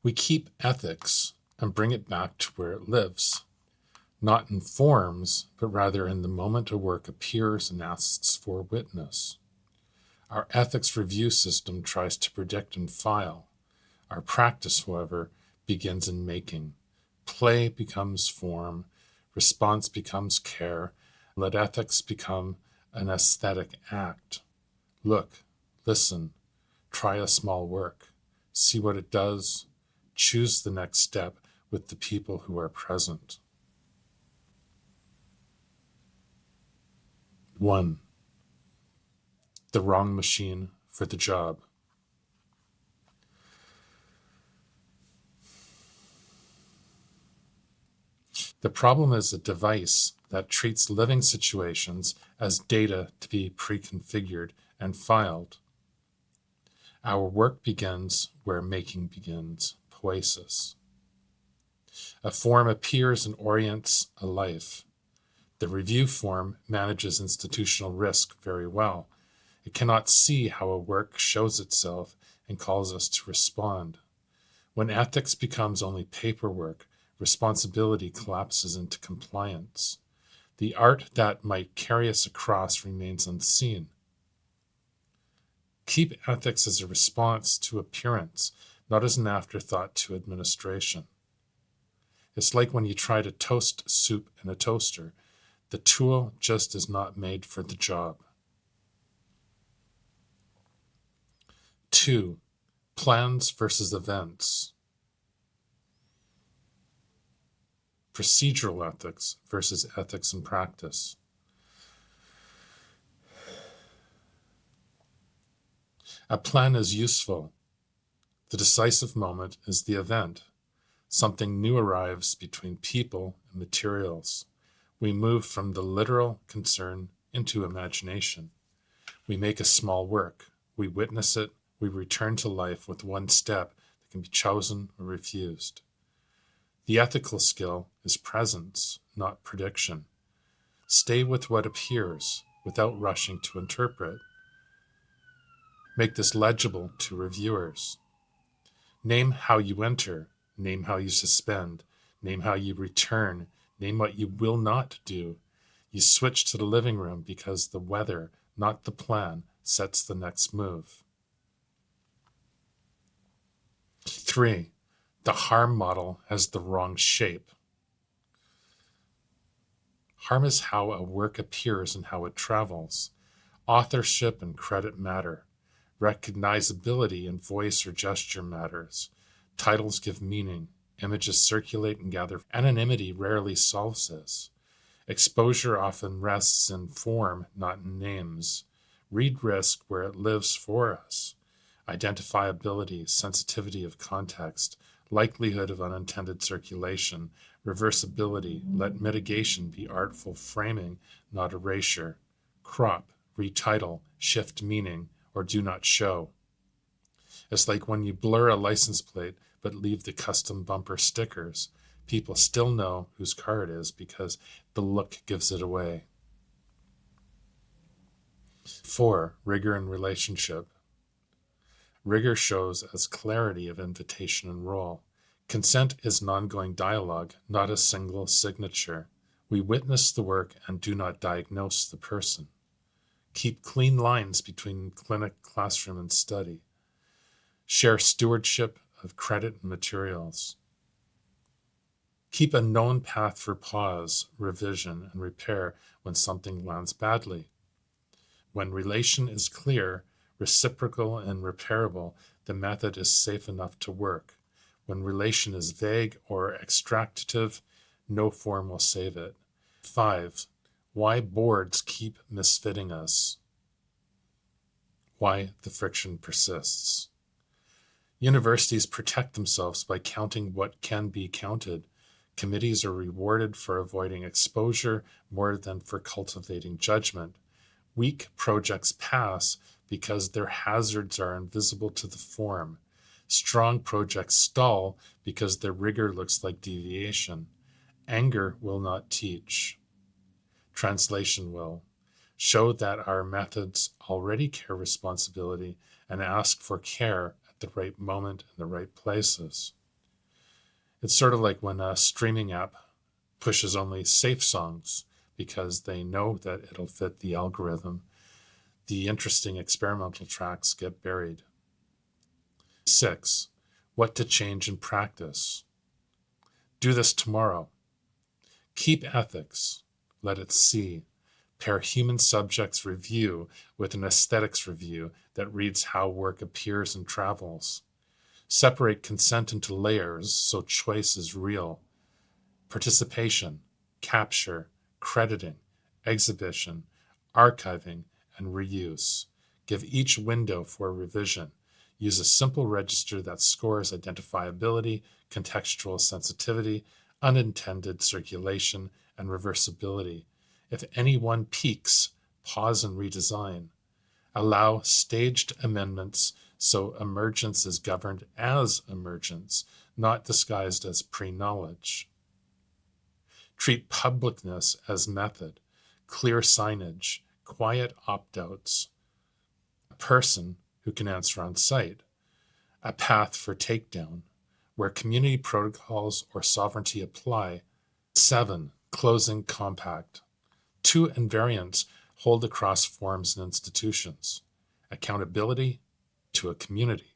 We keep ethics and bring it back to where it lives, not in forms, but rather in the moment a work appears and asks for witness. Our ethics review system tries to predict and file. Our practice, however, begins in making. Play becomes form, response becomes care. Let ethics become an aesthetic act. Look, listen, try a small work, see what it does, choose the next step with the people who are present. 1. The wrong machine for the job. The problem is a device that treats living situations as data to be pre-configured and filed. Our work begins where making begins, poiesis. A form appears and orients a life. The review form manages institutional risk very well. It cannot see how a work shows itself and calls us to respond. When ethics becomes only paperwork, responsibility collapses into compliance. The art that might carry us across remains unseen. Keep ethics as a response to appearance, not as an afterthought to administration. It's like when you try to toast soup in a toaster. The tool just is not made for the job. 2. Plans versus events. Procedural ethics versus ethics in practice. A plan is useful. The decisive moment is the event. Something new arrives between people and materials. We move from the literal concern into imagination. We make a small work. We witness it. We return to life with one step that can be chosen or refused. The ethical skill is presence, not prediction. Stay with what appears without rushing to interpret. Make this legible to reviewers. Name how you enter. Name how you suspend. Name how you return. Name what you will not do. You switch to the living room because the weather, not the plan, sets the next move. 3. The harm model has the wrong shape. Harm is how a work appears and how it travels. Authorship and credit matter. Recognizability in voice or gesture matters. Titles give meaning. Images circulate and gather. Anonymity rarely solves this. Exposure often rests in form, not in names. Read risk where it lives for us. Identifiability, sensitivity of context, likelihood of unintended circulation, reversibility, let mitigation be artful framing, not erasure. Crop, retitle, shift meaning, or do not show. It's like when you blur a license plate but leave the custom bumper stickers. People still know whose car it is because the look gives it away. 4. Rigor in relationship. Rigor shows as clarity of invitation and role. Consent is an ongoing dialogue, not a single signature. We witness the work and do not diagnose the person. Keep clean lines between clinic, classroom, and study. Share stewardship of credit and materials. Keep a known path for pause, revision, and repair when something lands badly. When relation is clear, reciprocal, and repairable, the method is safe enough to work. When relation is vague or extractive, no form will save it. 5. Why boards keep misfitting us. Why the friction persists. Universities protect themselves by counting what can be counted. Committees are rewarded for avoiding exposure more than for cultivating judgment. Weak projects pass because their hazards are invisible to the form. Strong projects stall because their rigor looks like deviation. Anger will not teach. Translation will. Show that our methods already care responsibility and ask for care at the right moment in the right places. It's sort of like when a streaming app pushes only safe songs because they know that it'll fit the algorithm. The interesting experimental tracks get buried. 6. What to change in practice. Do this tomorrow. Keep ethics. Let it see. Pair human subjects review with an aesthetics review that reads how work appears and travels. Separate consent into layers so choice is real. Participation, capture, crediting, exhibition, archiving, and reuse. Give each window for revision. Use a simple register that scores identifiability, contextual sensitivity, unintended circulation, and reversibility. If any one peaks, pause and redesign. Allow staged amendments so emergence is governed as emergence, not disguised as pre-knowledge. Treat publicness as method, clear signage, quiet opt-outs, a person who can answer on site, a path for takedown, where community protocols or sovereignty apply. 7. Closing compact. 2 invariants hold across forms and institutions. Accountability to a community.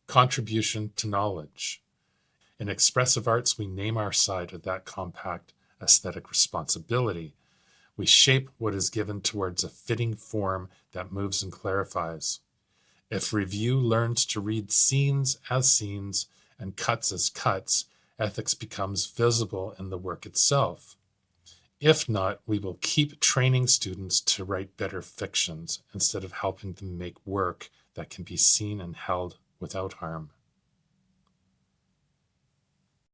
Contribution to knowledge. In expressive arts, we name our side of that compact aesthetic responsibility. We shape what is given towards a fitting form that moves and clarifies. If review learns to read scenes as scenes and cuts as cuts, ethics becomes visible in the work itself. If not, we will keep training students to write better fictions instead of helping them make work that can be seen and held without harm.